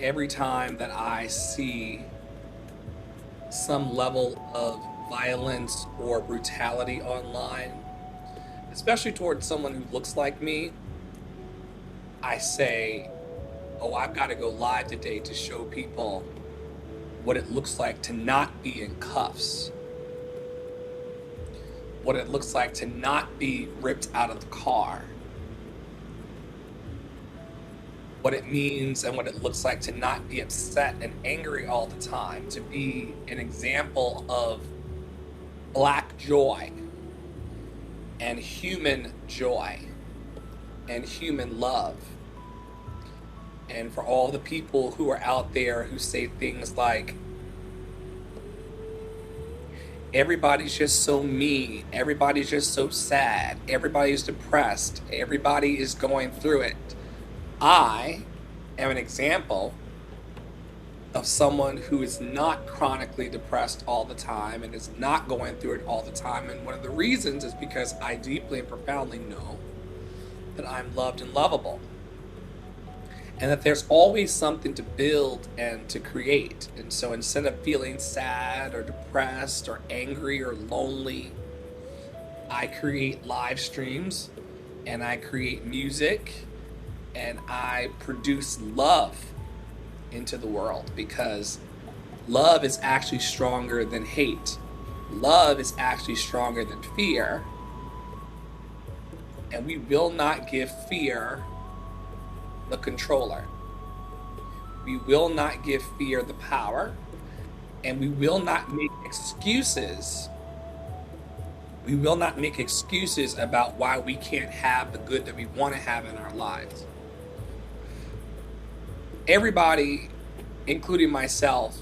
every time that I see some level of violence or brutality online, especially towards someone who looks like me, I say, oh, I've got to go live today to show people what it looks like to not be in cuffs, what it looks like to not be ripped out of the car, what it means and what it looks like to not be upset and angry all the time, to be an example of black joy and human joy and human love. And for all the people who are out there who say things like, everybody's just so mean, everybody's just so sad, everybody's depressed, everybody is going through it. I am an example of someone who is not chronically depressed all the time and is not going through it all the time. And one of the reasons is because I deeply and profoundly know that I'm loved and lovable, and that there's always something to build and to create. And so instead of feeling sad or depressed or angry or lonely, I create live streams and I create music and I produce love into the world, because love is actually stronger than hate. Love is actually stronger than fear. And we will not give fear the controller. We will not give fear the power, and we will not make excuses. We will not make excuses about why we can't have the good that we want to have in our lives. Everybody, including myself,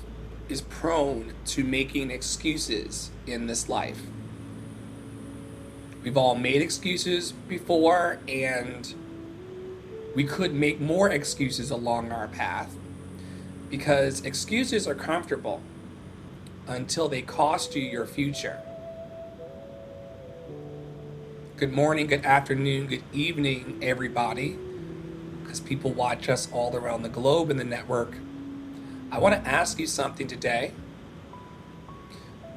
is prone to making excuses in this life. We've all made excuses before, and we could make more excuses along our path, because excuses are comfortable until they cost you your future. Good morning, good afternoon, good evening, everybody, because people watch us all around the globe in the network. I want to ask you something today.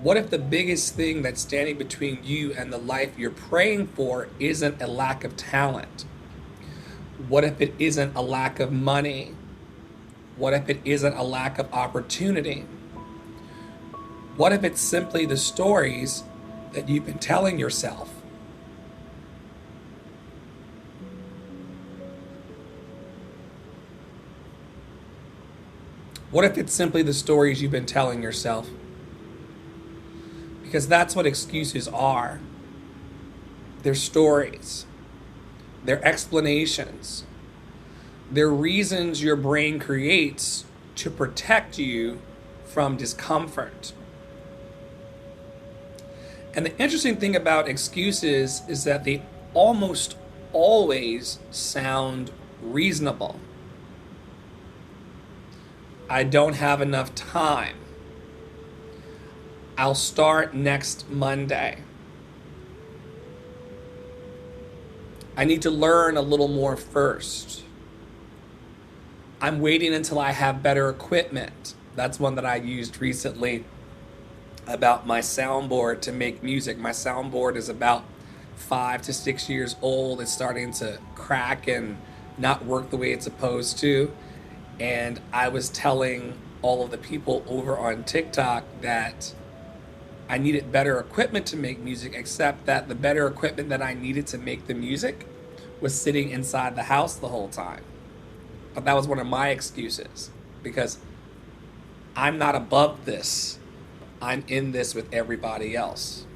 What if the biggest thing that's standing between you and the life you're praying for isn't a lack of talent? What if it isn't a lack of money? What if it isn't a lack of opportunity? What if it's simply the stories that you've been telling yourself? What if it's simply the stories you've been telling yourself? Because that's what excuses are. They're stories. They're explanations. They're reasons your brain creates to protect you from discomfort. And the interesting thing about excuses is that they almost always sound reasonable. I don't have enough time. I'll start next Monday. I need to learn a little more first. I'm waiting until I have better equipment. That's one that I used recently about my soundboard to make music. My soundboard is about 5 to 6 years old. It's starting to crack and not work the way it's supposed to. And I was telling all of the people over on TikTok that I needed better equipment to make music, except that the better equipment that I needed to make the music was sitting inside the house the whole time. But that was one of my excuses, because I'm not above this. I'm in this with everybody else.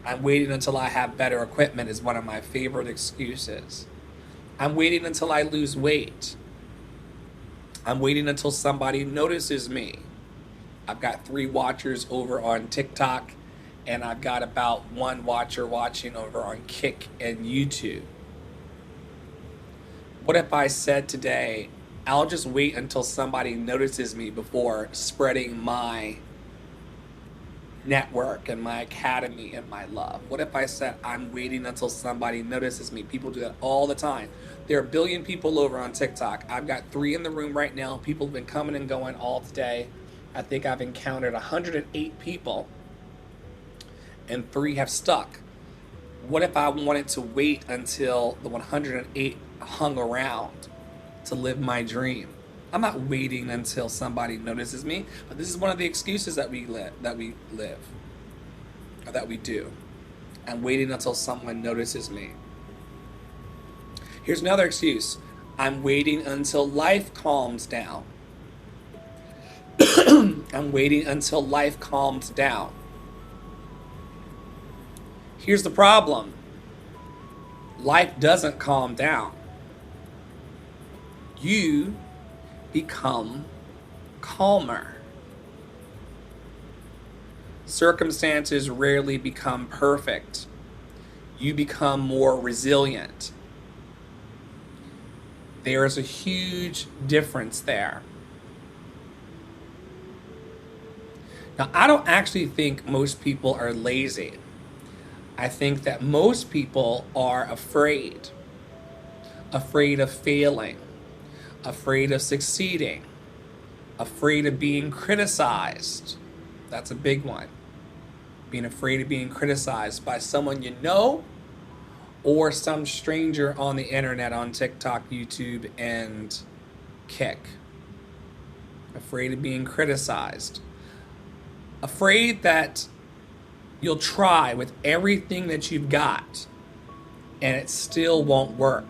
I'm waiting until I have better equipment is one of my favorite excuses. I'm waiting until I lose weight. I'm waiting until somebody notices me. I've got 3 watchers over on TikTok, and I've got about 1 watcher watching over on Kick and YouTube. What if I said today, I'll just wait until somebody notices me before spreading my network and my academy and my love? What if I said, I'm waiting until somebody notices me? People do that all the time. There are 1 billion people over on TikTok. I've got 3 in the room right now. People have been coming and going all today. I think I've encountered 108 people, and 3 have stuck. What if I wanted to wait until the 108 hung around to live my dream? I'm not waiting until somebody notices me, but this is one of the excuses that we live, or that we do. I'm waiting until someone notices me. Here's another excuse. I'm waiting until life calms down. I'm waiting until life calms down. Here's the problem. Life doesn't calm down. You become calmer. Circumstances rarely become perfect. You become more resilient. There is a huge difference there. Now, I don't actually think most people are lazy. I think that most people are afraid. Afraid of failing. Afraid of succeeding. Afraid of being criticized. That's a big one. Being afraid of being criticized by someone you know or some stranger on the internet, on TikTok, YouTube, and Kick. Afraid of being criticized. Afraid that you'll try with everything that you've got and it still won't work.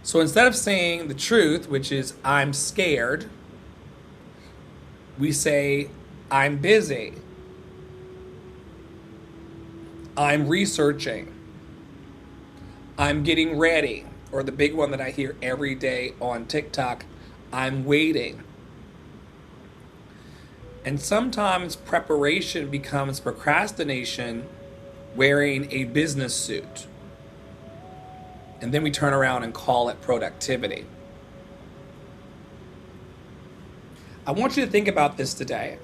So instead of saying the truth, which is I'm scared, we say I'm busy. I'm researching. I'm getting ready. Or the big one that I hear every day on TikTok, I'm waiting. And sometimes preparation becomes procrastination wearing a business suit. And then we turn around and call it productivity. I want you to think about this today.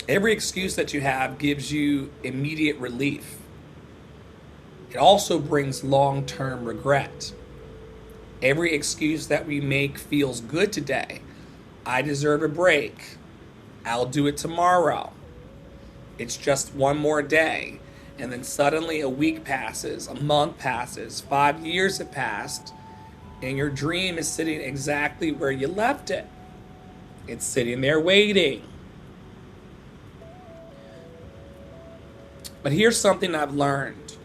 Every excuse that you have gives you immediate relief. It also brings long-term regret. Every excuse that we make feels good today. I deserve a break. I'll do it tomorrow. It's just one more day. And then suddenly a week passes, a month passes, 5 years have passed, and your dream is sitting exactly where you left it. It's sitting there waiting. But here's something I've learned.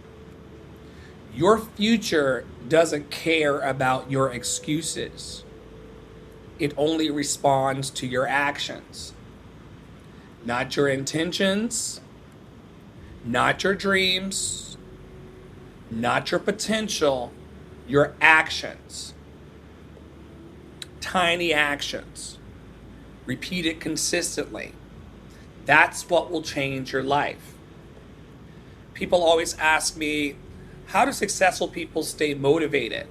Your future doesn't care about your excuses. It only responds to your actions. Not your intentions, not your dreams, not your potential, your actions. Tiny actions. Repeat it consistently. That's what will change your life. People always ask me, how do successful people stay motivated?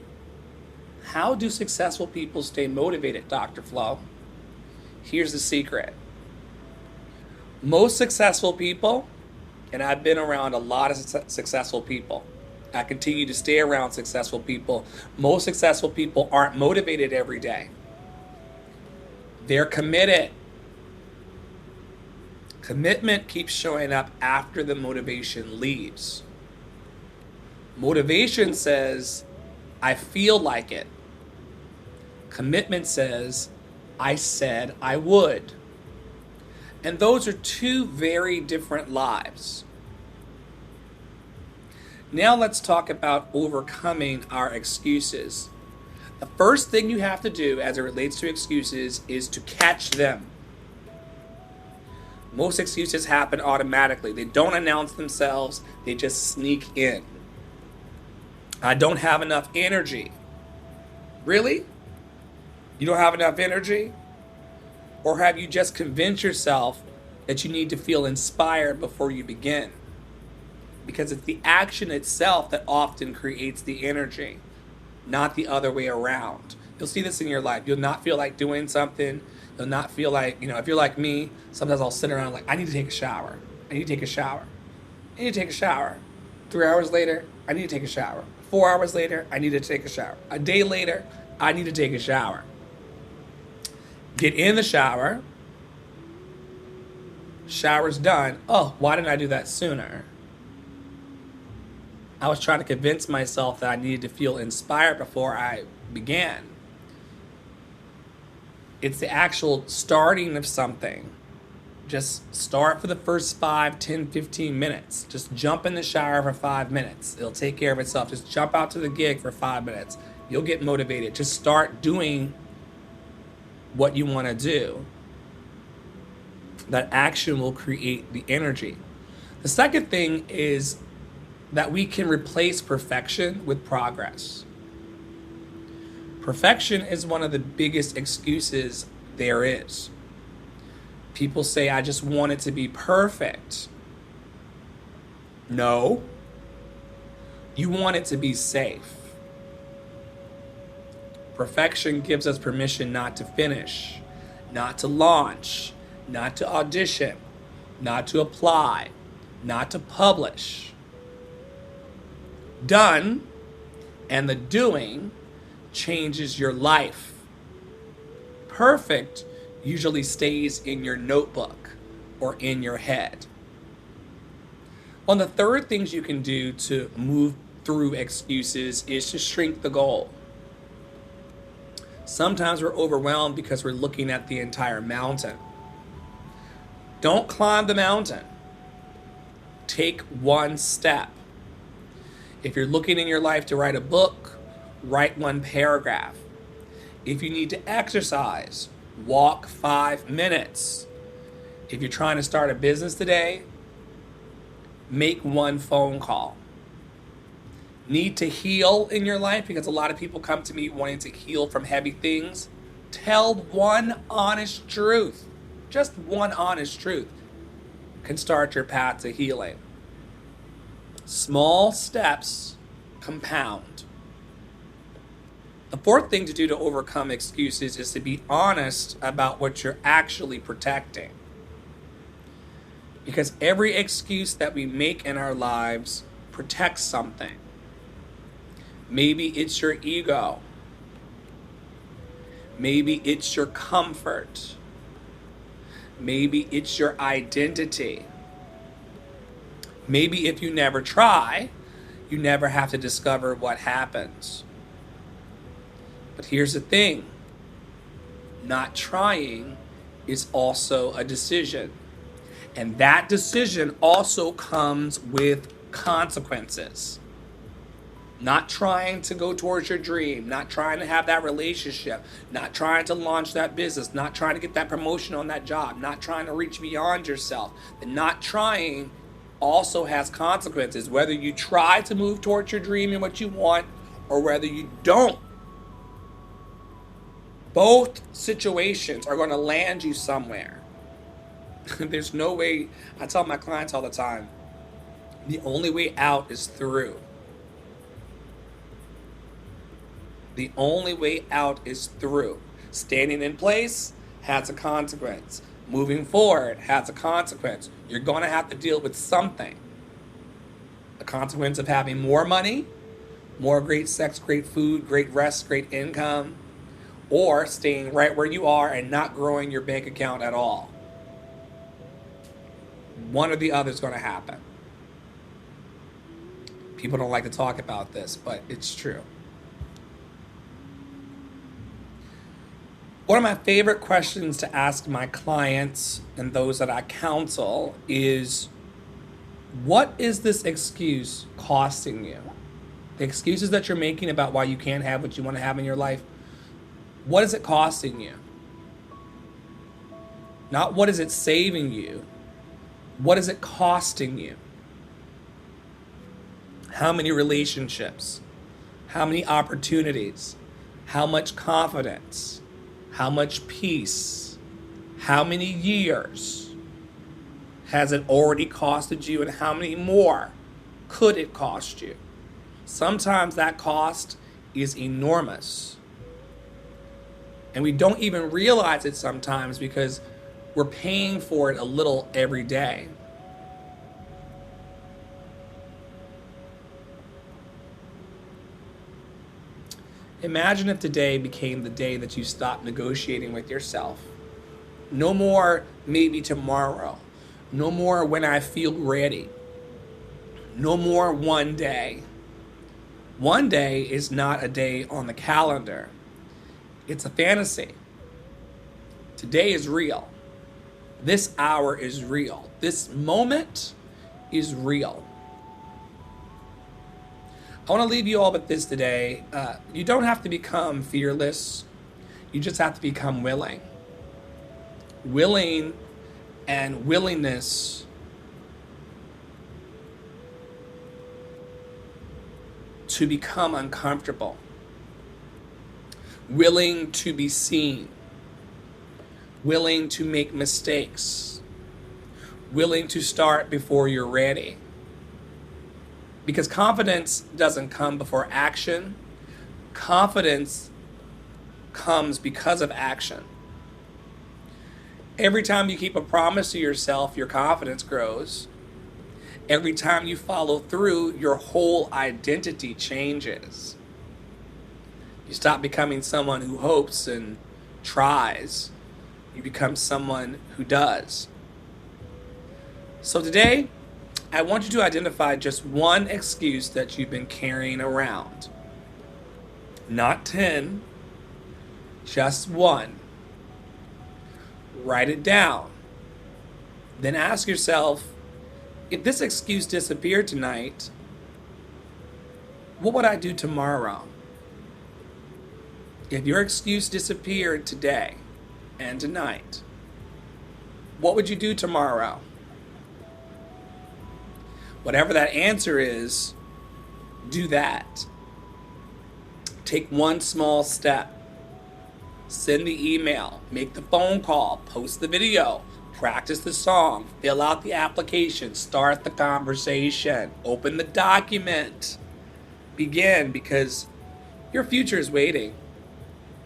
How do successful people stay motivated, Dr. Flo? Here's the secret. Most successful people, and I've been around a lot of successful people. I continue to stay around successful people. Most successful people aren't motivated every day. They're committed. Commitment keeps showing up after the motivation leaves. Motivation says, I feel like it. Commitment says, I said I would. And those are two very different lives. Now let's talk about overcoming our excuses. The first thing you have to do as it relates to excuses is to catch them. Most excuses happen automatically. They don't announce themselves, they just sneak in. I don't have enough energy. Really? You don't have enough energy? Or have you just convinced yourself that you need to feel inspired before you begin? Because it's the action itself that often creates the energy, not the other way around. You'll see this in your life. You'll not feel like doing something. You'll not feel like, if you're like me, sometimes I'll sit around like, I need to take a shower. I need to take a shower. I need to take a shower. 3 hours later, I need to take a shower. 4 hours later, I need to take a shower. A day later, I need to take a shower. Get in the shower. Shower's done. Oh, why didn't I do that sooner? I was trying to convince myself that I needed to feel inspired before I began. It's the actual starting of something. Just start for the first 5, 10, 15 minutes. Just jump in the shower for 5 minutes. It'll take care of itself. Just jump out to the gig for 5 minutes. You'll get motivated. Just start doing what you want to do. That action will create the energy. The second thing is that we can replace perfection with progress. Perfection is one of the biggest excuses there is. People say, I just want it to be perfect. No. You want it to be safe. Perfection gives us permission not to finish, not to launch, not to audition, not to apply, not to publish. Done, and the doing changes your life. Perfect usually stays in your notebook or in your head. One of the third things you can do to move through excuses is to shrink the goal. Sometimes we're overwhelmed because we're looking at the entire mountain. Don't climb the mountain. Take one step. If you're looking in your life to write a book, write one paragraph. If you need to exercise, walk 5 minutes. If you're trying to start a business today, make one phone call. Need to heal in your life, because a lot of people come to me wanting to heal from heavy things. Tell one honest truth. Just one honest truth can start your path to healing. Small steps compound. The fourth thing to do to overcome excuses is to be honest about what you're actually protecting. Because every excuse that we make in our lives protects something. Maybe it's your ego. Maybe it's your comfort. Maybe it's your identity. Maybe if you never try, you never have to discover what happens. But here's the thing. Not trying is also a decision. And that decision also comes with consequences. Not trying to go towards your dream, not trying to have that relationship, not trying to launch that business, not trying to get that promotion on that job, not trying to reach beyond yourself. The not trying also has consequences, whether you try to move towards your dream and what you want or whether you don't. Both situations are going to land you somewhere. There's no way. I tell my clients all the time, the only way out is through. The only way out is through. Standing in place has a consequence. Moving forward has a consequence. You're going to have to deal with something. The consequence of having more money, more great sex, great food, great rest, great income, or staying right where you are and not growing your bank account at all. One or the other is going to happen. People don't like to talk about this, but it's true. One of my favorite questions to ask my clients and those that I counsel is, what is this excuse costing you? The excuses that you're making about why you can't have what you want to have in your life, what is it costing you? Not what is it saving you? What is it costing you? How many relationships? How many opportunities? How much confidence? How much peace? How many years has it already costed you, and how many more could it cost you? Sometimes that cost is enormous. And we don't even realize it sometimes because we're paying for it a little every day. Imagine if today became the day that you stopped negotiating with yourself. No more maybe tomorrow. No more when I feel ready. No more one day. One day is not a day on the calendar. It's a fantasy. Today is real. This hour is real. This moment is real. I want to leave you all with this today. You don't have to become fearless. You just have to become willing. Willing and willingness to become uncomfortable. Willing to be seen. Willing to make mistakes. Willing to start before you're ready. Because confidence doesn't come before action. Confidence comes because of action. Every time you keep a promise to yourself, your confidence grows. Every time you follow through, your whole identity changes. You stop becoming someone who hopes and tries. You become someone who does. So today, I want you to identify just one excuse that you've been carrying around. Not 10, just one. Write it down. Then ask yourself, if this excuse disappeared tonight, what would I do tomorrow? If your excuse disappeared today and tonight, what would you do tomorrow? Whatever that answer is, do that. Take one small step. Send the email, make the phone call, post the video, practice the song, fill out the application, start the conversation, open the document. Begin, because your future is waiting.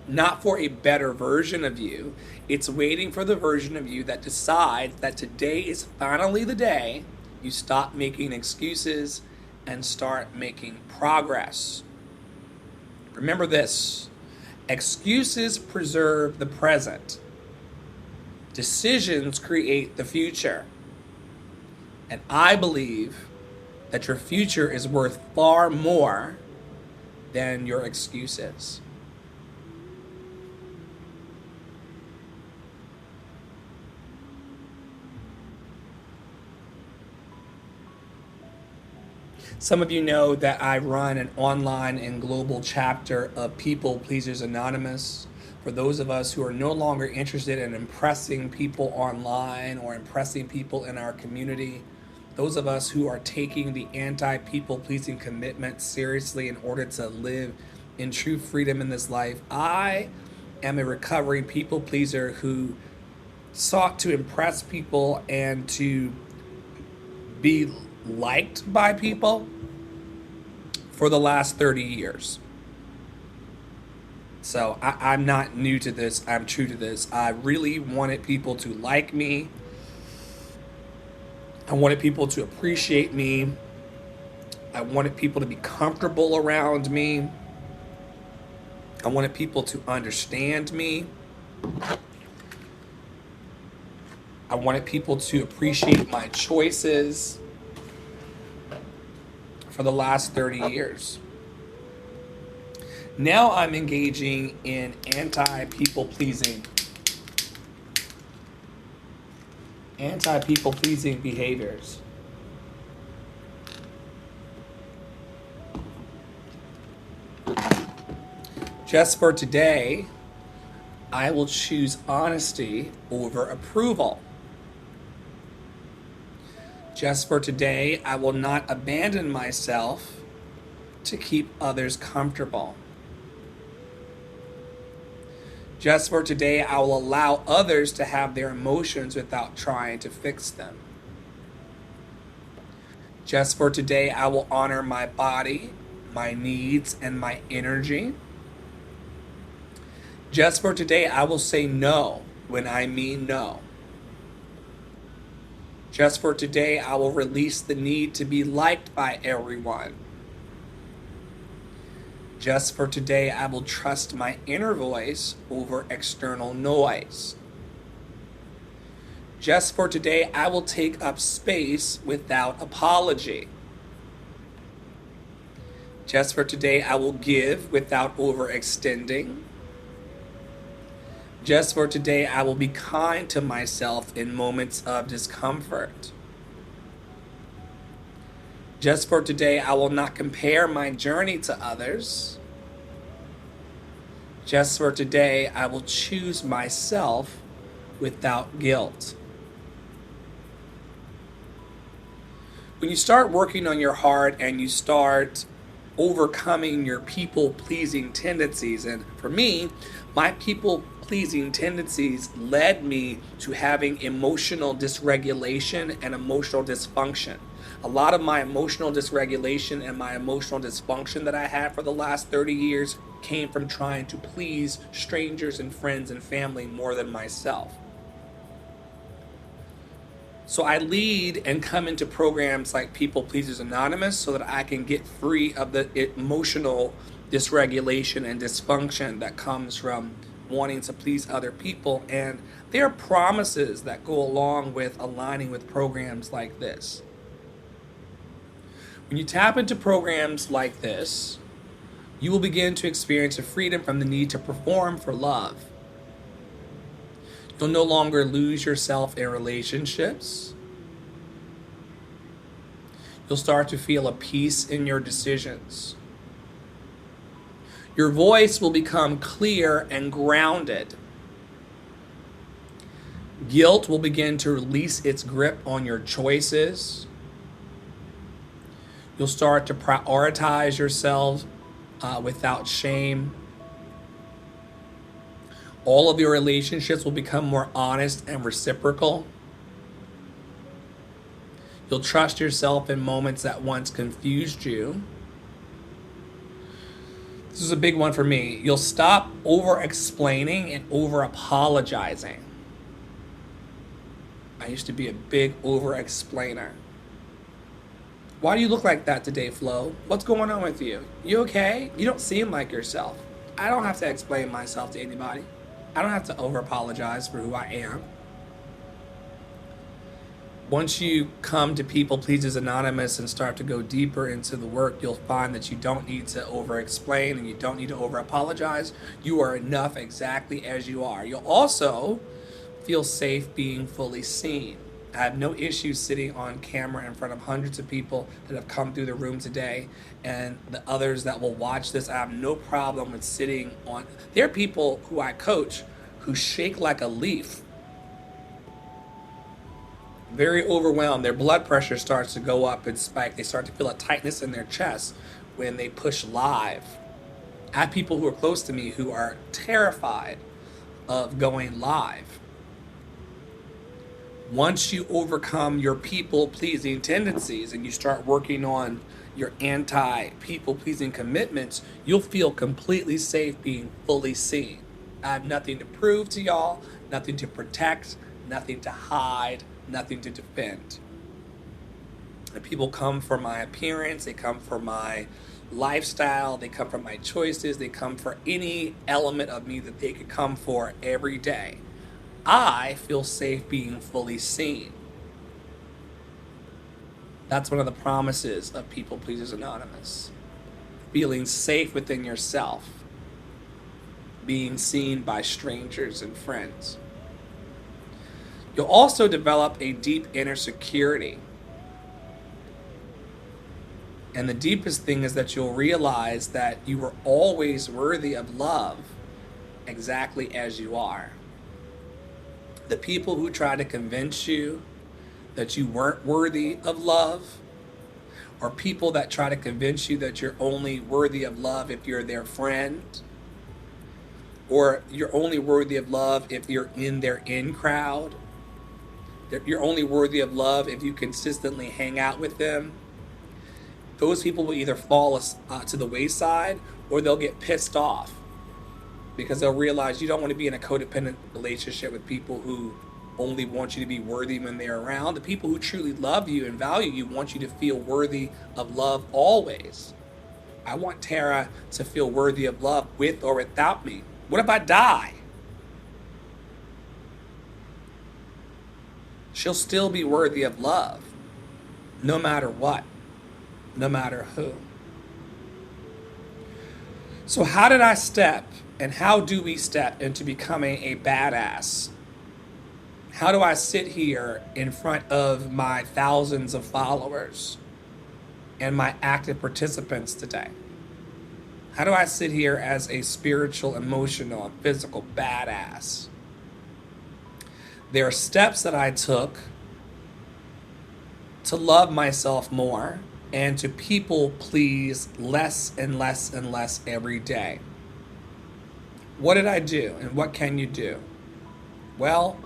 Not for a better version of you. It's waiting for the version of you that decides that today is finally the day you stop making excuses and start making progress. Remember this: excuses preserve the present. Decisions create the future. And I believe that your future is worth far more than your excuses. Some of you know that I run an online and global chapter of People Pleasers Anonymous. For those of us who are no longer interested in impressing people online or impressing people in our community, those of us who are taking the anti-people pleasing commitment seriously in order to live in true freedom in this life, I am a recovering people pleaser who sought to impress people and to be liked by people for the last 30 years. So I'm not new to this. I'm true to this. I really wanted people to like me. I wanted people to appreciate me. I wanted people to be comfortable around me. I wanted people to understand me. I wanted people to appreciate my choices for the last 30 years. Now I'm engaging in anti-people pleasing behaviors. Just for today, I will choose honesty over approval. Just for today, I will not abandon myself to keep others comfortable. Just for today, I will allow others to have their emotions without trying to fix them. Just for today, I will honor my body, my needs, and my energy. Just for today, I will say no when I mean no. Just for today, I will release the need to be liked by everyone. Just for today, I will trust my inner voice over external noise. Just for today, I will take up space without apology. Just for today, I will give without overextending. Just for today, I will be kind to myself in moments of discomfort. Just for today, I will not compare my journey to others. Just for today, I will choose myself without guilt. When you start working on your heart and you start overcoming your people-pleasing tendencies, and for me, my people-pleasing tendencies led me to having emotional dysregulation and emotional dysfunction. A lot of my emotional dysregulation and my emotional dysfunction that I had for the last 30 years came from trying to please strangers and friends and family more than myself. So I lead and come into programs like People Pleasers Anonymous so that I can get free of the emotional dysregulation and dysfunction that comes from wanting to please other people. And there are promises that go along with aligning with programs like this. When you tap into programs like this, you will begin to experience a freedom from the need to perform for love. You'll no longer lose yourself in relationships. You'll start to feel a peace in your decisions. Your voice will become clear and grounded. Guilt will begin to release its grip on your choices. You'll start to prioritize yourself without shame. All of your relationships will become more honest and reciprocal. You'll trust yourself in moments that once confused you. This is a big one for me. You'll stop over-explaining and over-apologizing. I used to be a big over-explainer. Why do you look like that today, Flo? What's going on with you? You okay? You don't seem like yourself. I don't have to explain myself to anybody. I don't have to over-apologize for who I am. Once you come to People Pleasers Anonymous and start to go deeper into the work, you'll find that you don't need to over-explain and you don't need to over-apologize. You are enough exactly as you are. You'll also feel safe being fully seen. I have no issue sitting on camera in front of hundreds of people that have come through the room today, and the others that will watch this. I have no problem with sitting on. There are people who I coach who shake like a leaf. Very overwhelmed. Their blood pressure starts to go up and spike. They start to feel a tightness in their chest when they push live. I have people who are close to me who are terrified of going live. Once you overcome your people-pleasing tendencies and you start working on your anti-people-pleasing commitments, you'll feel completely safe being fully seen. I have nothing to prove to y'all, nothing to protect, nothing to hide, nothing to defend. And people come for my appearance, they come for my lifestyle, they come for my choices, they come for any element of me that they could come for every day. I feel safe being fully seen. That's one of the promises of People Pleasers Anonymous. Feeling safe within yourself. Being seen by strangers and friends. You'll also develop a deep inner security. And the deepest thing is that you'll realize that you are always worthy of love exactly as you are. The people who try to convince you that you weren't worthy of love, or people that try to convince you that you're only worthy of love if you're their friend, or you're only worthy of love if you're in their in crowd, that you're only worthy of love if you consistently hang out with them, those people will either fall to the wayside or they'll get pissed off. Because they'll realize you don't want to be in a codependent relationship with people who only want you to be worthy when they're around. The people who truly love you and value you want you to feel worthy of love always. I want Tara to feel worthy of love with or without me. What if I die? She'll still be worthy of love, no matter what, no matter who. So how did I step, and how do we step into becoming a badass? How do I sit here in front of my thousands of followers and my active participants today? How do I sit here as a spiritual, emotional, and physical badass? There are steps that I took to love myself more and to people please less and less and less every day. What did I do, and what can you do? Well,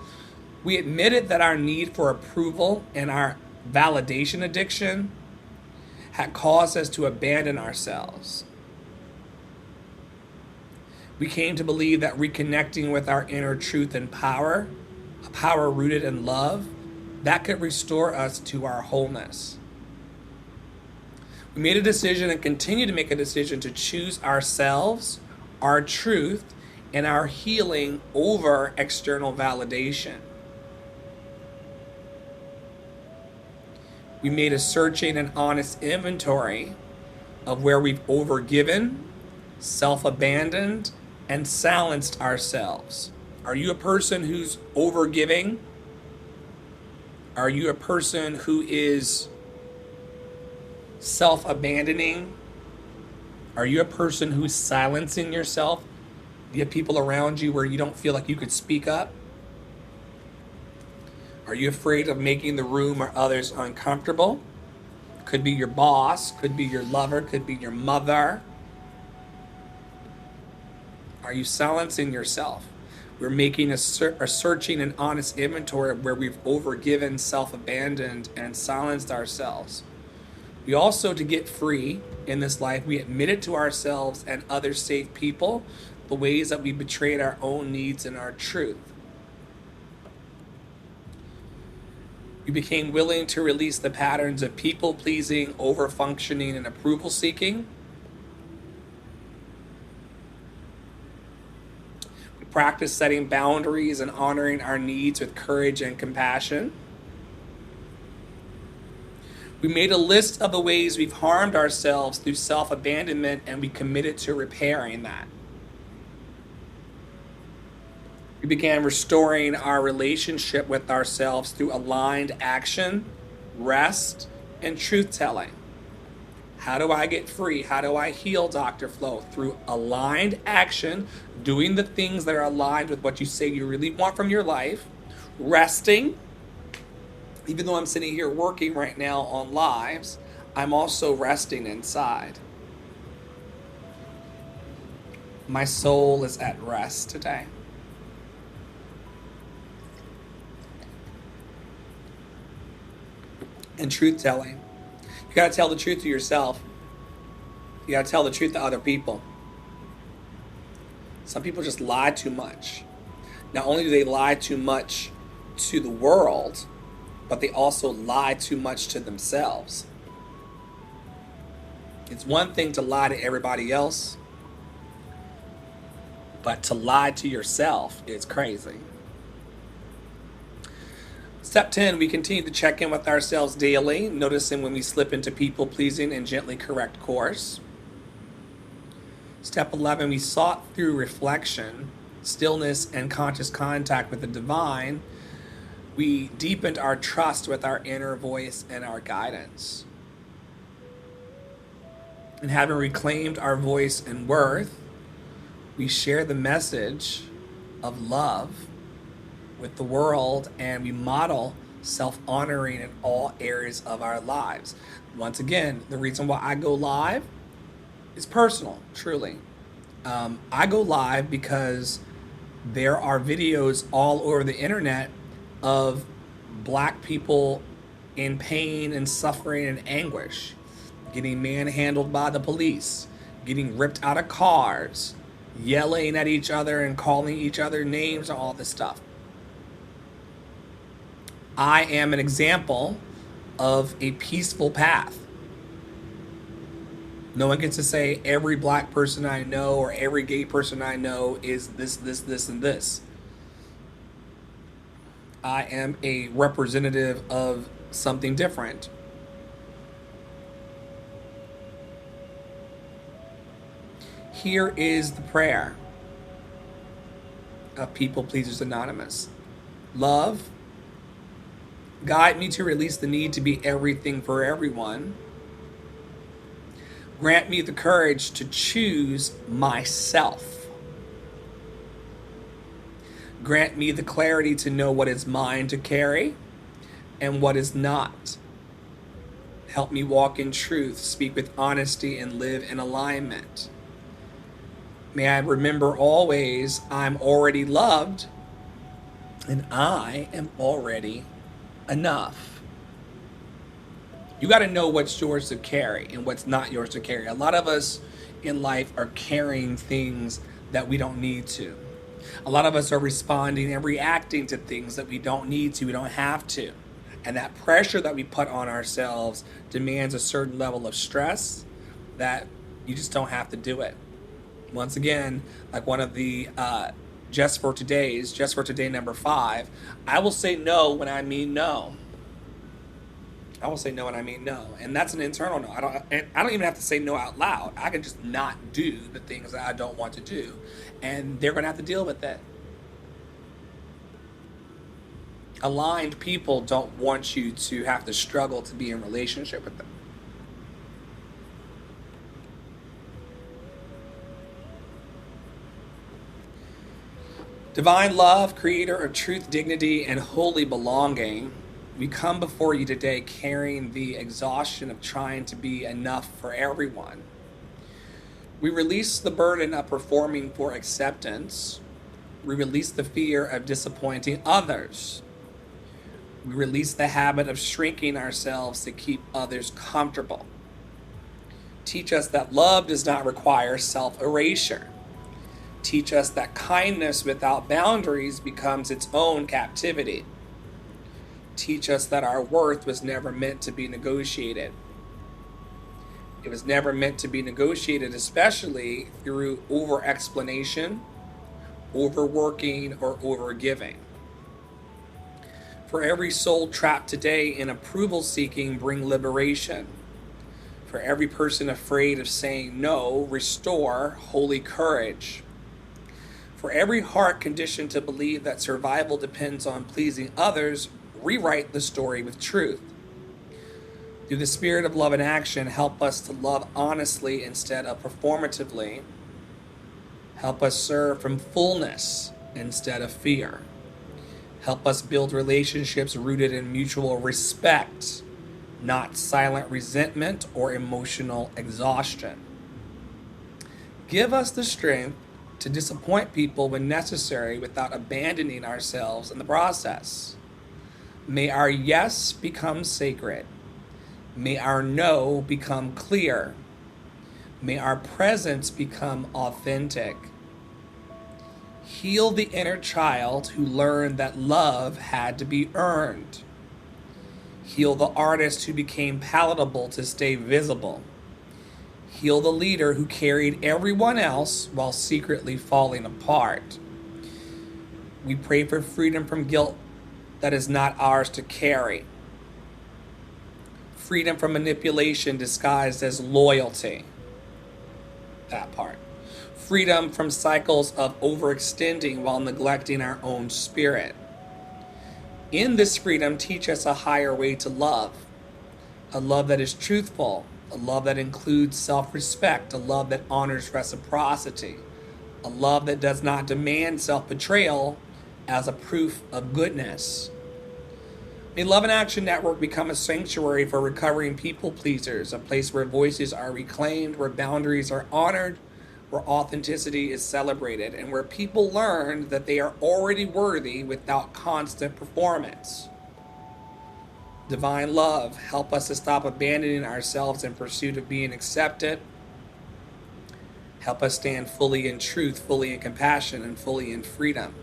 we admitted that our need for approval and our validation addiction had caused us to abandon ourselves. We came to believe that reconnecting with our inner truth and power, a power rooted in love, that could restore us to our wholeness. We made a decision and continue to make a decision to choose ourselves, our truth, and our healing over external validation. We made a searching and honest inventory of where we've overgiven, self-abandoned, and silenced ourselves. Are you a person who's overgiving? Are you a person who is self-abandoning? Are you a person who's silencing yourself? Do you have people around you where you don't feel like you could speak up? Are you afraid of making the room or others uncomfortable? Could be your boss, could be your lover, could be your mother. Are you silencing yourself? We're making a searching and honest inventory of where we've overgiven, self-abandoned, and silenced ourselves. We also, to get free in this life, we admitted to ourselves and other safe people the ways that we betrayed our own needs and our truth. We became willing to release the patterns of people-pleasing, over-functioning, and approval-seeking. We practiced setting boundaries and honoring our needs with courage and compassion. We made a list of the ways we've harmed ourselves through self-abandonment, and we committed to repairing that. We began restoring our relationship with ourselves through aligned action, rest, and truth-telling. How do I get free? How do I heal, Dr. Flo? Through aligned action, doing the things that are aligned with what you say you really want from your life, resting. Even though I'm sitting here working right now on lives, I'm also resting inside. My soul is at rest today. And truth-telling. You got to tell the truth to yourself. You got to tell the truth to other people. Some people just lie too much. Not only do they lie too much to the world, but they also lie too much to themselves. It's one thing to lie to everybody else, but to lie to yourself is crazy. Step 10, we continue to check in with ourselves daily, noticing when we slip into people-pleasing and gently correct course. Step 11, we sought through reflection, stillness, and conscious contact with the divine. We deepened our trust with our inner voice and our guidance. And having reclaimed our voice and worth, we share the message of love with the world, and we model self-honoring in all areas of our lives. Once again, the reason why I go live is personal, truly. I go live because there are videos all over the internet of Black people in pain and suffering and anguish, getting manhandled by the police, getting ripped out of cars, yelling at each other and calling each other names and all this stuff. I am an example of a peaceful path. No one gets to say every black person I know or every gay person I know is this, and this. I am a representative of something different. Here is the prayer of People Pleasers Anonymous. Love, guide me to release the need to be everything for everyone. Grant me the courage to choose myself. Grant me the clarity to know what is mine to carry and what is not. Help me walk in truth, speak with honesty, and live in alignment. May I remember always I'm already loved and I am already enough. You got to know what's yours to carry and what's not yours to carry. A lot of us in life are carrying things that we don't need to. A lot of us are responding and reacting to things that we don't need to, we don't have to. And that pressure that we put on ourselves demands a certain level of stress that you just don't have to do it. Once again, like one of the just for today number 5, I will say no when I mean no. I will say no when I mean no. And that's an internal no. I don't even have to say no out loud. I can just not do the things that I don't want to do. And they're going to have to deal with that. Aligned people don't want you to have to struggle to be in relationship with them. Divine love, creator of truth, dignity, and holy belonging, we come before you today carrying the exhaustion of trying to be enough for everyone. We release the burden of performing for acceptance. We release the fear of disappointing others. We release the habit of shrinking ourselves to keep others comfortable. Teach us that love does not require self-erasure. Teach us that kindness without boundaries becomes its own captivity. Teach us that our worth was never meant to be negotiated. It was never meant to be negotiated, especially through over-explanation, overworking, or over-giving. For every soul trapped today in approval-seeking, bring liberation. For every person afraid of saying no, restore holy courage. For every heart conditioned to believe that survival depends on pleasing others, rewrite the story with truth. Through the spirit of love and action, help us to love honestly instead of performatively. Help us serve from fullness instead of fear. Help us build relationships rooted in mutual respect, not silent resentment or emotional exhaustion. Give us the strength to disappoint people when necessary without abandoning ourselves in the process. May our yes become sacred. May our no become clear. May our presence become authentic. Heal the inner child who learned that love had to be earned. Heal the artist who became palatable to stay visible. Heal the leader who carried everyone else while secretly falling apart. We pray for freedom from guilt that is not ours to carry. Freedom from manipulation disguised as loyalty. That part. Freedom from cycles of overextending while neglecting our own spirit. In this freedom, teach us a higher way to love. A love that is truthful. A love that includes self-respect. A love that honors reciprocity. A love that does not demand self-betrayal as a proof of goodness. May Love and Action Network become a sanctuary for recovering people pleasers, a place where voices are reclaimed, where boundaries are honored, where authenticity is celebrated, and where people learn that they are already worthy without constant performance. Divine love, help us to stop abandoning ourselves in pursuit of being accepted. Help us stand fully in truth, fully in compassion, and fully in freedom.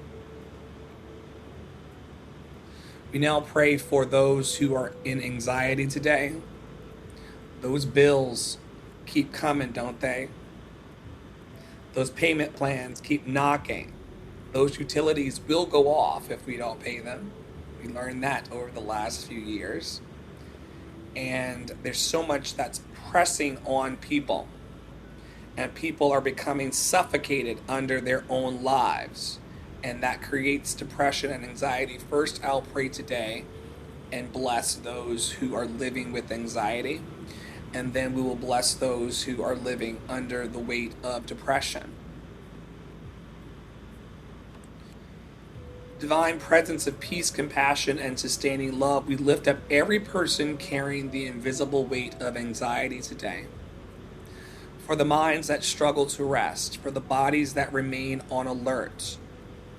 We now pray for those who are in anxiety today. Those bills keep coming, don't they? Those payment plans keep knocking. Those utilities will go off if we don't pay them. We learned that over the last few years. And there's so much that's pressing on people. And people are becoming suffocated under their own lives. And that creates depression and anxiety. First, I'll pray today and bless those who are living with anxiety. And then we will bless those who are living under the weight of depression. Divine presence of peace, compassion, and sustaining love, we lift up every person carrying the invisible weight of anxiety today. For the minds that struggle to rest, for the bodies that remain on alert,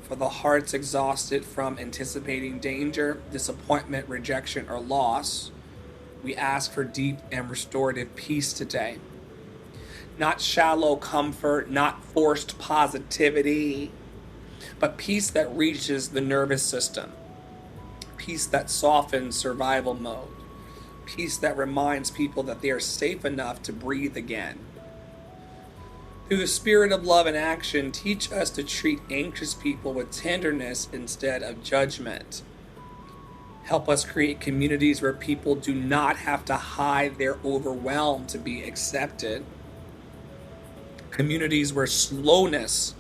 for the hearts exhausted from anticipating danger, disappointment, rejection, or loss, we ask for deep and restorative peace today. Not shallow comfort, not forced positivity, but peace that reaches the nervous system. Peace that softens survival mode. Peace that reminds people that they are safe enough to breathe again. Through the spirit of love and action, teach us to treat anxious people with tenderness instead of judgment. Help us create communities where people do not have to hide their overwhelm to be accepted. Communities where slowness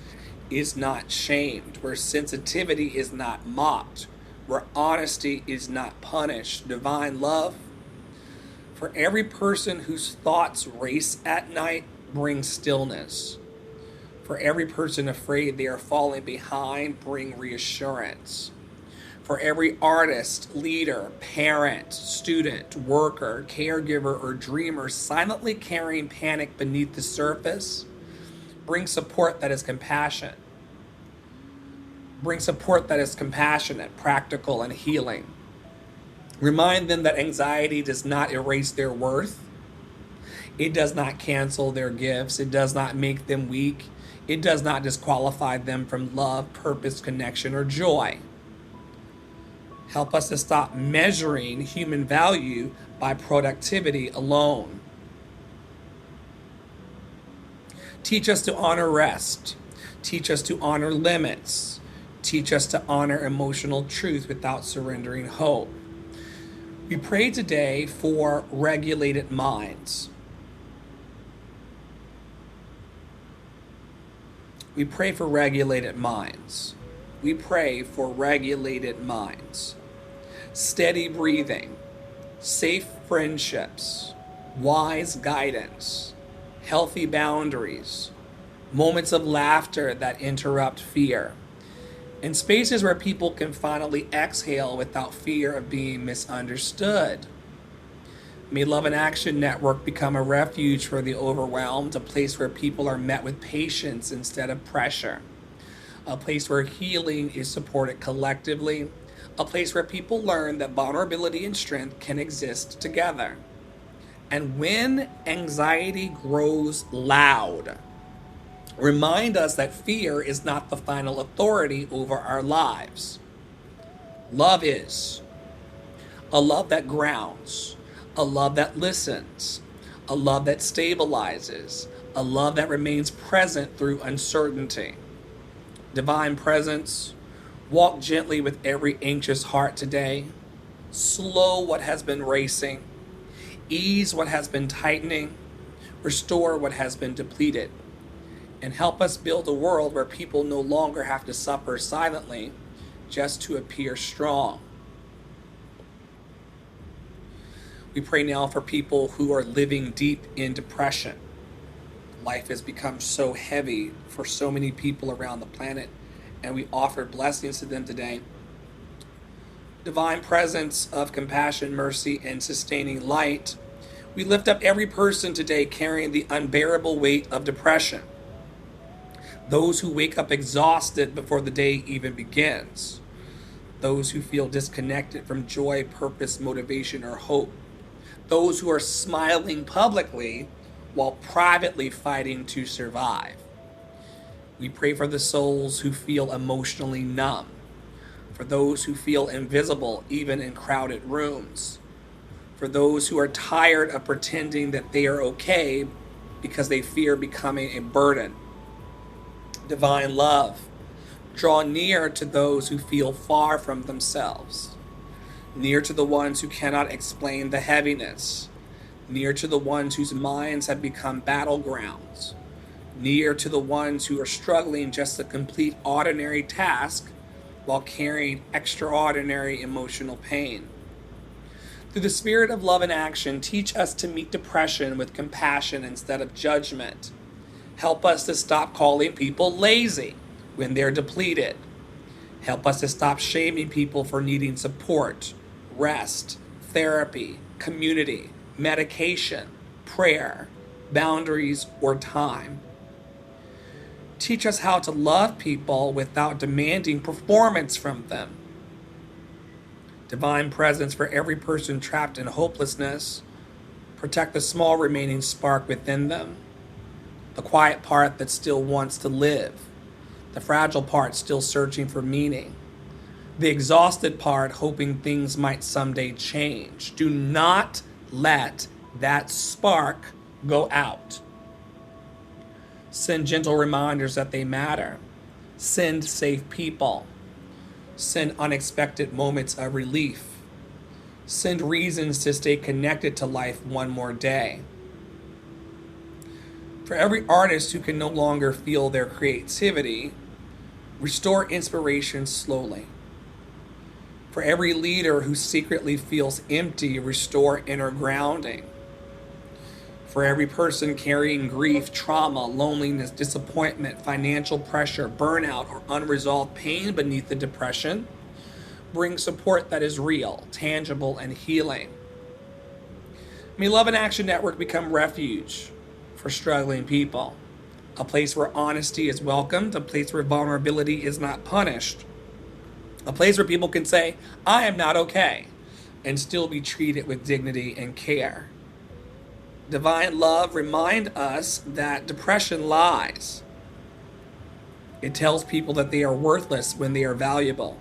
is not shamed, where sensitivity is not mocked, where honesty is not punished. Divine love, for every person whose thoughts race at night, bring stillness. For every person afraid they are falling behind, bring reassurance. For every artist, leader, parent, student, worker, caregiver, or dreamer silently carrying panic beneath the surface, bring support that is compassion. Bring support that is compassionate, practical, and healing. Remind them that anxiety does not erase their worth. It does not cancel their gifts. It does not make them weak. It does not disqualify them from love, purpose, connection, or joy. Help us to stop measuring human value by productivity alone. Teach us to honor rest. Teach us to honor limits. Teach us to honor emotional truth without surrendering hope. We pray today for regulated minds. We pray for regulated minds. We pray for regulated minds. Steady breathing, safe friendships, wise guidance, healthy boundaries, moments of laughter that interrupt fear, and spaces where people can finally exhale without fear of being misunderstood. May Love and Action Network become a refuge for the overwhelmed, a place where people are met with patience instead of pressure, a place where healing is supported collectively, a place where people learn that vulnerability and strength can exist together. And when anxiety grows loud, remind us that fear is not the final authority over our lives. Love is. A love that grounds, a love that listens, a love that stabilizes, a love that remains present through uncertainty. Divine presence, walk gently with every anxious heart today. Slow what has been racing. Ease what has been tightening. Restore what has been depleted. And help us build a world where people no longer have to suffer silently just to appear strong. We pray now for people who are living deep in depression. Life has become so heavy for so many people around the planet, and we offer blessings to them today. Divine presence of compassion, mercy, and sustaining light. We lift up every person today carrying the unbearable weight of depression. Those who wake up exhausted before the day even begins. Those who feel disconnected from joy, purpose, motivation, or hope. Those who are smiling publicly while privately fighting to survive. We pray for the souls who feel emotionally numb, for those who feel invisible even in crowded rooms, for those who are tired of pretending that they are okay because they fear becoming a burden. Divine love. Draw near to those who feel far from themselves, near to the ones who cannot explain the heaviness, near to the ones whose minds have become battlegrounds, near to the ones who are struggling just to complete ordinary tasks while carrying extraordinary emotional pain. Through the spirit of love and action, teach us to meet depression with compassion instead of judgment. Help us to stop calling people lazy when they're depleted. Help us to stop shaming people for needing support, rest, therapy, community, medication, prayer, boundaries, or time. Teach us how to love people without demanding performance from them. Divine presence for every person trapped in hopelessness. Protect the small remaining spark within them, the quiet part that still wants to live, the fragile part still searching for meaning, the exhausted part hoping things might someday change. Do not let that spark go out. Send gentle reminders that they matter. Send safe people. Send unexpected moments of relief. Send reasons to stay connected to life one more day. For every artist who can no longer feel their creativity, restore inspiration slowly. For every leader who secretly feels empty, restore inner grounding. For every person carrying grief, trauma, loneliness, disappointment, financial pressure, burnout, or unresolved pain beneath the depression, bring support that is real, tangible, and healing. May Love and Action Network become refuge for struggling people, a place where honesty is welcomed, a place where vulnerability is not punished, a place where people can say, I am not okay, and still be treated with dignity and care. Divine love remind us that depression lies. It tells people that they are worthless when they are valuable.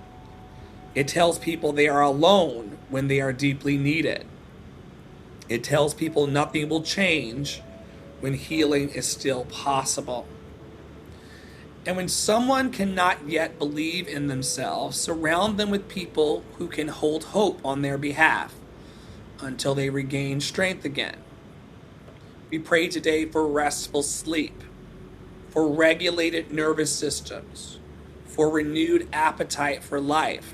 It tells people they are alone when they are deeply needed. It tells people nothing will change when healing is still possible. And when someone cannot yet believe in themselves, surround them with people who can hold hope on their behalf until they regain strength again. We pray today for restful sleep, for regulated nervous systems, for renewed appetite for life,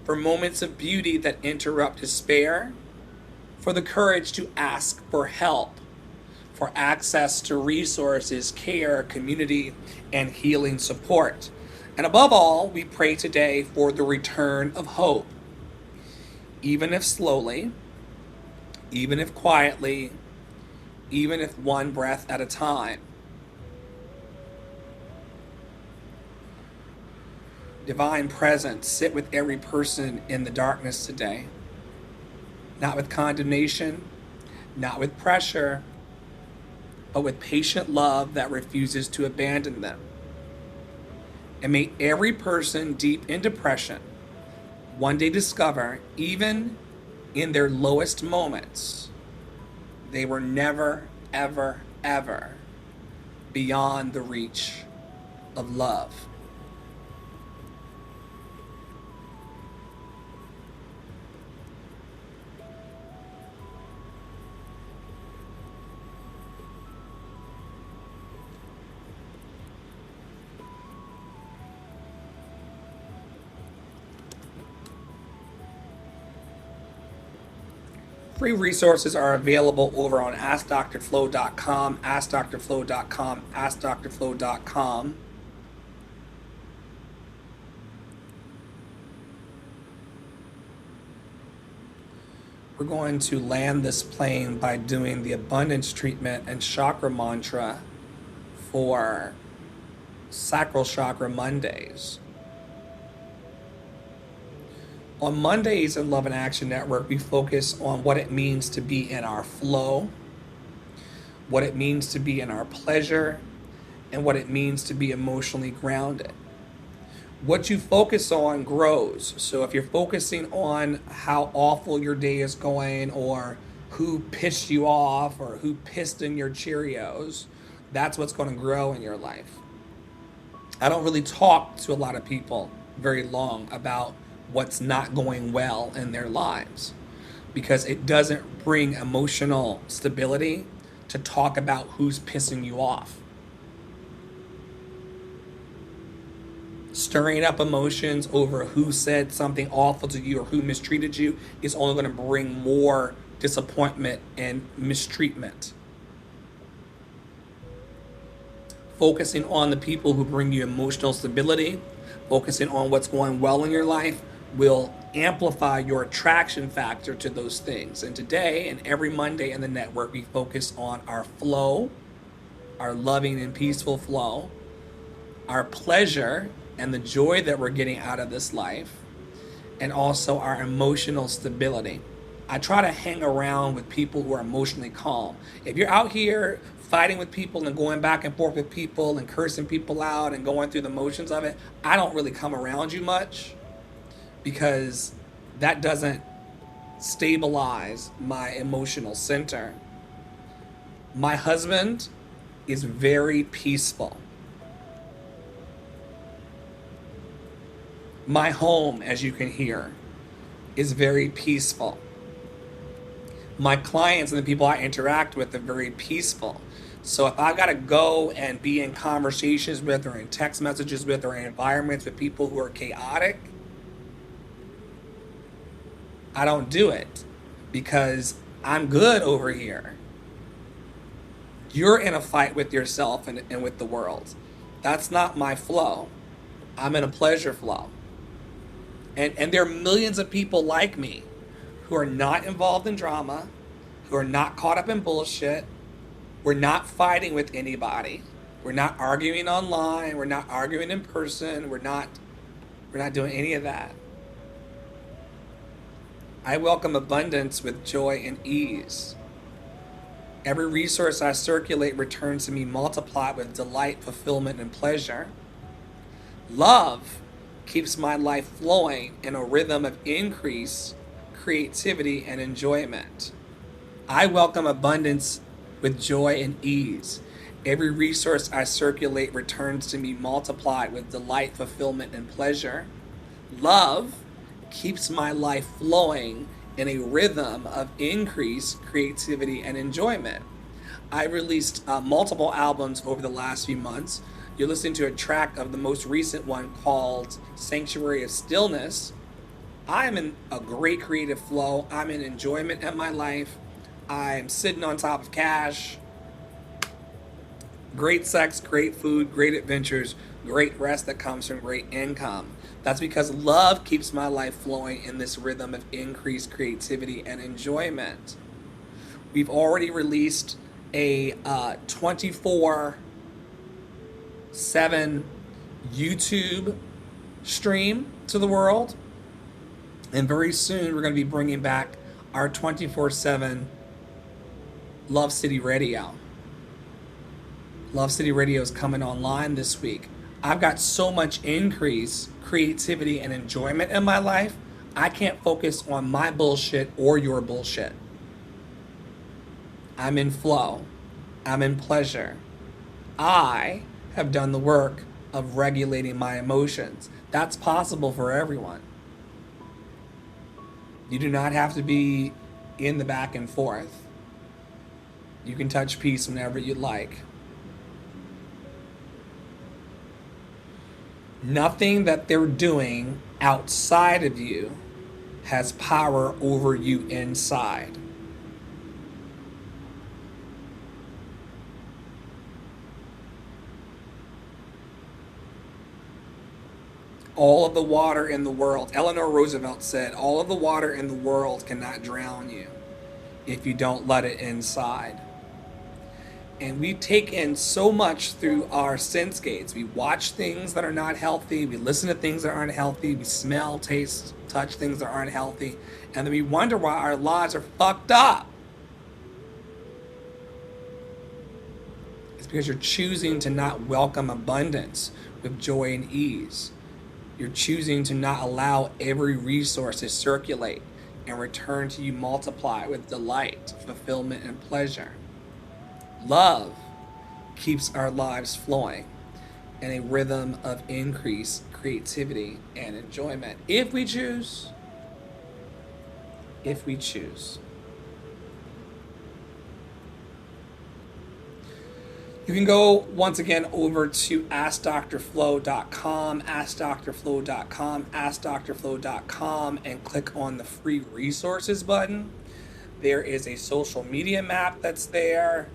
for moments of beauty that interrupt despair, for the courage to ask for help, for access to resources, care, community, and healing support. And above all, we pray today for the return of hope, even if slowly, even if quietly, even if one breath at a time. Divine presence, sit with every person in the darkness today. Not with condemnation, not with pressure, but with patient love that refuses to abandon them. And may every person deep in depression one day discover, even in their lowest moments, they were never, ever, ever beyond the reach of love. Free resources are available over on AskDrFlo.com, AskDrFlo.com, AskDrFlo.com. We're going to land this plane by doing the abundance treatment and chakra mantra for Sacral Chakra Mondays. On Mondays in Love and Action Network, we focus on what it means to be in our flow, what it means to be in our pleasure, and what it means to be emotionally grounded. What you focus on grows. So if you're focusing on how awful your day is going or who pissed you off or who pissed in your Cheerios. That's what's going to grow in your life. I don't really talk to a lot of people very long about what's not going well in their lives because it doesn't bring emotional stability to talk about who's pissing you off. Stirring up emotions over who said something awful to you or who mistreated you is only going to bring more disappointment and mistreatment. Focusing on the people who bring you emotional stability, focusing on what's going well in your life will amplify your attraction factor to those things. And today and every Monday in the network, we focus on our flow, our loving and peaceful flow, our pleasure and the joy that we're getting out of this life, and also our emotional stability. I try to hang around with people who are emotionally calm. If you're out here fighting with people and going back and forth with people and cursing people out and going through the motions of it, I don't really come around you much because that doesn't stabilize my emotional center. My husband is very peaceful. My home, as you can hear, is very peaceful. My clients and the people I interact with are very peaceful. So if I've got to go and be in conversations with or in text messages with or in environments with people who are chaotic, I don't do it because I'm good over here. You're in a fight with yourself and with the world. That's not my flow. I'm in a pleasure flow. And there are millions of people like me who are not involved in drama, who are not caught up in bullshit. We're not fighting with anybody. We're not arguing online. We're not arguing in person. We're not doing any of that. I welcome abundance with joy and ease. Every resource I circulate returns to me multiplied with delight, fulfillment, and pleasure. Love keeps my life flowing in a rhythm of increase, creativity, and enjoyment. I welcome abundance with joy and ease. Every resource I circulate returns to me multiplied with delight, fulfillment, and pleasure. Love keeps my life flowing in a rhythm of increase, creativity, and enjoyment. I released multiple albums over the last few months. You're listening to a track of the most recent one called Sanctuary of Stillness. I'm in a great creative flow. I'm in enjoyment at my life. I'm sitting on top of cash. Great sex, great food, great adventures, great rest that comes from great income. That's because love keeps my life flowing in this rhythm of increased creativity and enjoyment. We've already released a 24/7 YouTube stream to the world. And very soon we're going to be bringing back our 24/7 Love City Radio. Love City Radio is coming online this week. I've got so much increase, creativity, and enjoyment in my life, I can't focus on my bullshit or your bullshit. I'm in flow. I'm in pleasure. I have done the work of regulating my emotions. That's possible for everyone. You do not have to be in the back and forth. You can touch peace whenever you like. Nothing that they're doing outside of you has power over you inside. All of the water in the world, Eleanor Roosevelt said, all of the water in the world cannot drown you if you don't let it inside. And we take in so much through our sense gates. We watch things that are not healthy. We listen to things that aren't healthy. We smell, taste, touch things that aren't healthy. And then we wonder why our lives are fucked up. It's because you're choosing to not welcome abundance with joy and ease. You're choosing to not allow every resource to circulate. and return to you multiplied with delight, fulfillment, and pleasure. Love keeps our lives flowing in a rhythm of increase, creativity, and enjoyment. If we choose, if we choose. You can go once again over to AskDrFlo.com, AskDrFlo.com, AskDrFlo.com, and click on the free resources button. There is a social media map that's there.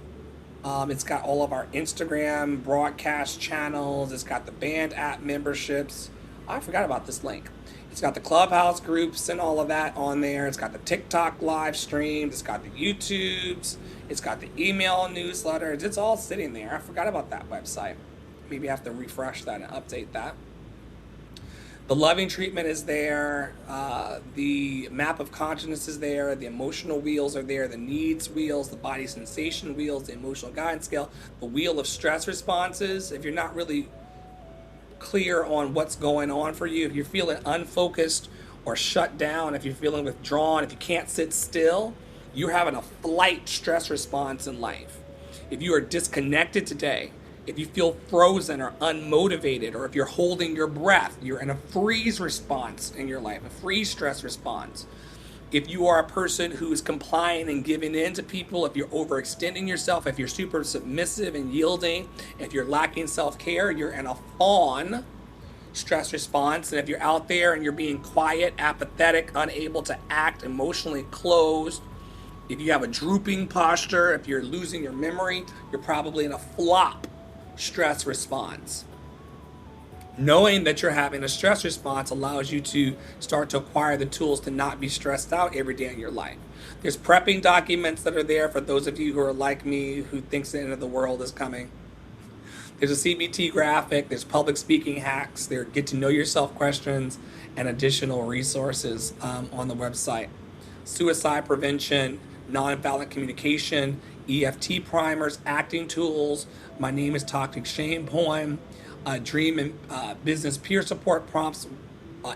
It's got all of our Instagram broadcast channels. It's got the band app memberships. I forgot about this link. It's got the Clubhouse groups and all of that on there. It's got the TikTok live streams. It's got the YouTubes. It's got the email newsletters. It's all sitting there. I forgot about that website. Maybe I have to refresh that and update that. The loving treatment is there. The map of consciousness is there. The emotional wheels are there. The needs wheels, the body sensation wheels, the emotional guidance scale, the wheel of stress responses. If you're not really clear on what's going on for you, if you're feeling unfocused or shut down, if you're feeling withdrawn, if you can't sit still, you're having a flight stress response in life. If you are disconnected today, if you feel frozen or unmotivated, or if you're holding your breath, you're in a freeze response in your life, a freeze stress response. If you are a person who is complying and giving in to people, if you're overextending yourself, if you're super submissive and yielding, if you're lacking self-care, you're in a fawn stress response. And if you're out there and you're being quiet, apathetic, unable to act, emotionally closed, if you have a drooping posture, if you're losing your memory, you're probably in a flop stress response. Knowing that you're having a stress response allows you to start to acquire the tools to not be stressed out every day in your life. There's prepping documents that are there for those of you who are like me, who thinks the end of the world is coming. There's a CBT graphic, there's public speaking hacks, there are get to know yourself questions, and additional resources on the website. Suicide prevention, nonviolent communication, EFT primers, acting tools, My Name is Toxic Shame poem, dream and business peer support prompts,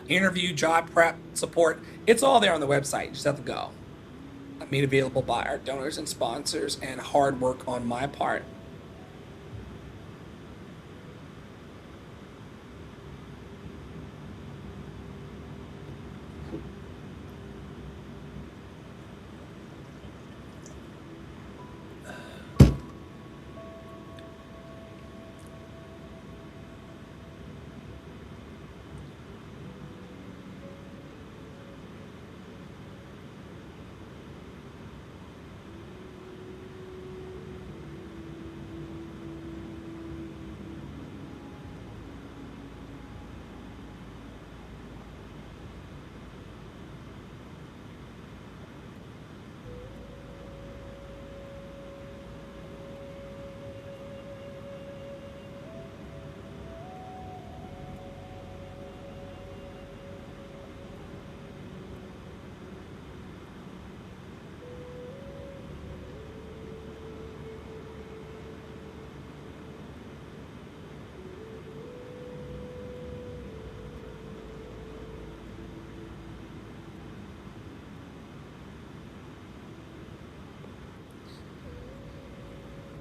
interview, job prep support. It's all there on the website. You just have to go. Made available by our donors and sponsors, and hard work on my part.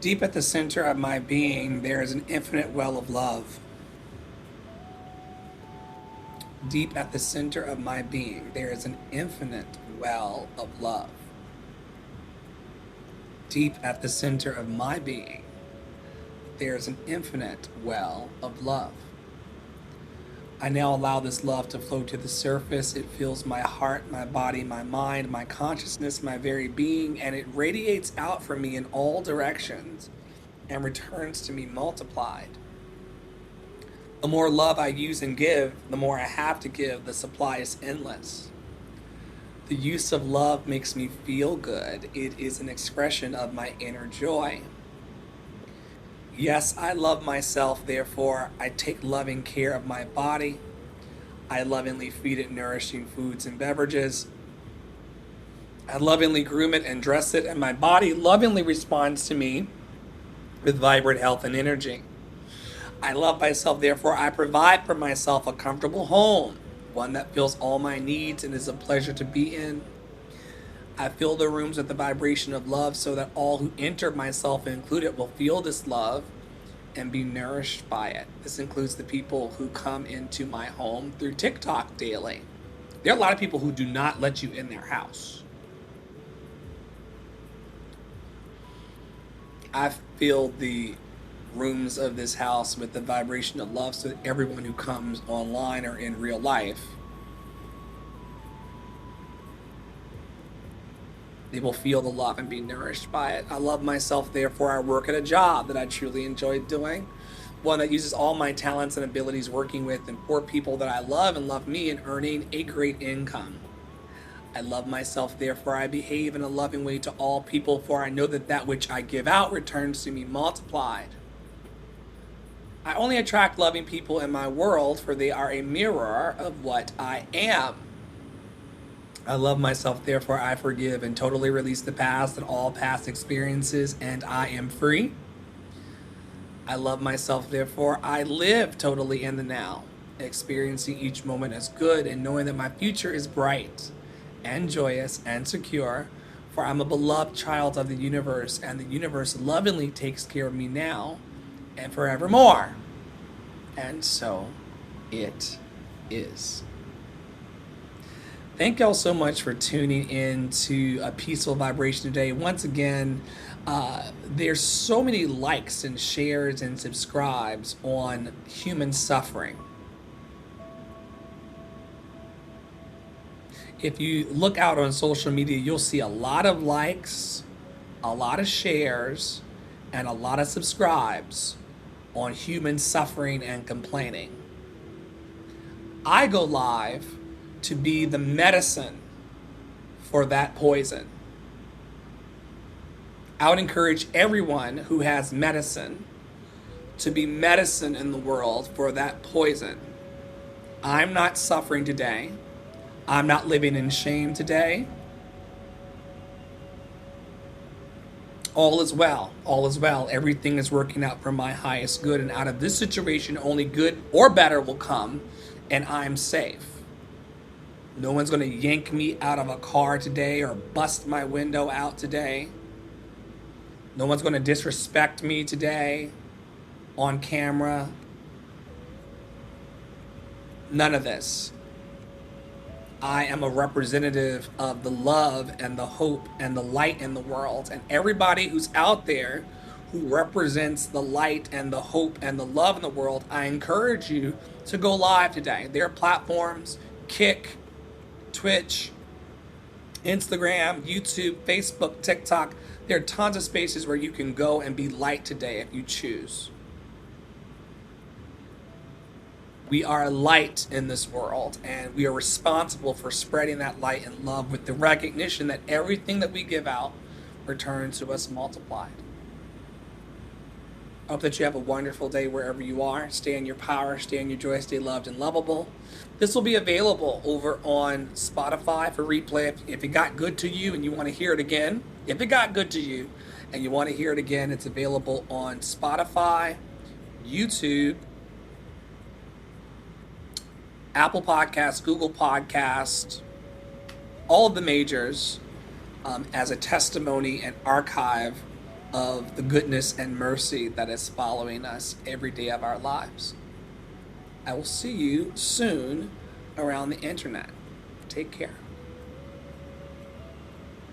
Deep at the center of my being, there is an infinite well of love. Deep at the center of my being, there is an infinite well of love. Deep at the center of my being, there is an infinite well of love. I now allow this love to flow to the surface. It fills my heart, my body, my mind, my consciousness, my very being, and it radiates out from me in all directions and returns to me multiplied. The more love I use and give, the more I have to give. The supply is endless. The use of love makes me feel good. It is an expression of my inner joy. Yes, I love myself, therefore I take loving care of my body. I lovingly feed it nourishing foods and beverages. I lovingly groom it and dress it, and my body lovingly responds to me with vibrant health and energy. I love myself, therefore I provide for myself a comfortable home, one that fills all my needs and is a pleasure to be in. I fill the rooms with the vibration of love so that all who enter, myself included, will feel this love and be nourished by it. This includes the people who come into my home through TikTok daily. There are a lot of people who do not let you in their house. I filled the rooms of this house with the vibration of love so that everyone who comes online or in real life, they will feel the love and be nourished by it. I love myself, therefore I work at a job that I truly enjoy doing. One that uses all my talents and abilities working with and for people that I love and love me and earning a great income. I love myself, therefore I behave in a loving way to all people, for I know that that which I give out returns to me multiplied. I only attract loving people in my world, for they are a mirror of what I am. I love myself, therefore I forgive and totally release the past and all past experiences, and I am free. I love myself, therefore I live totally in the now, experiencing each moment as good and knowing that my future is bright and joyous and secure, for I'm a beloved child of the universe, and the universe lovingly takes care of me now and forevermore. And so it is. Thank y'all so much for tuning in to A Peaceful Vibration today. Once again, there's so many likes and shares and subscribes on human suffering. If you look out on social media, you'll see a lot of likes, a lot of shares, and a lot of subscribes on human suffering and complaining. I go live to be the medicine for that poison. I would encourage everyone who has medicine to be medicine in the world for that poison. I'm not suffering today. I'm not living in shame today. All is well. All is well. Everything is working out for my highest good. And out of this situation, only good or better will come. And I'm safe. No one's going to yank me out of a car today or bust my window out today. No one's going to disrespect me today on camera. None of this. I am a representative of the love and the hope and the light in the world. And everybody who's out there who represents the light and the hope and the love in the world, I encourage you to go live today. There are platforms, Kick, Twitch, Instagram, YouTube, Facebook, TikTok. There are tons of spaces where you can go and be light today if you choose. We are light in this world, and we are responsible for spreading that light and love with the recognition that everything that we give out returns to us multiplied. I hope that you have a wonderful day wherever you are. Stay in your power, stay in your joy, stay loved and lovable. This will be available over on Spotify for replay. If it got good to you and you want to hear it again, if it got good to you and you want to hear it again, it's available on Spotify, YouTube, Apple Podcasts, Google Podcasts, all of the majors, as a testimony and archive of the goodness and mercy that is following us every day of our lives. I will see you soon around the internet. Take care.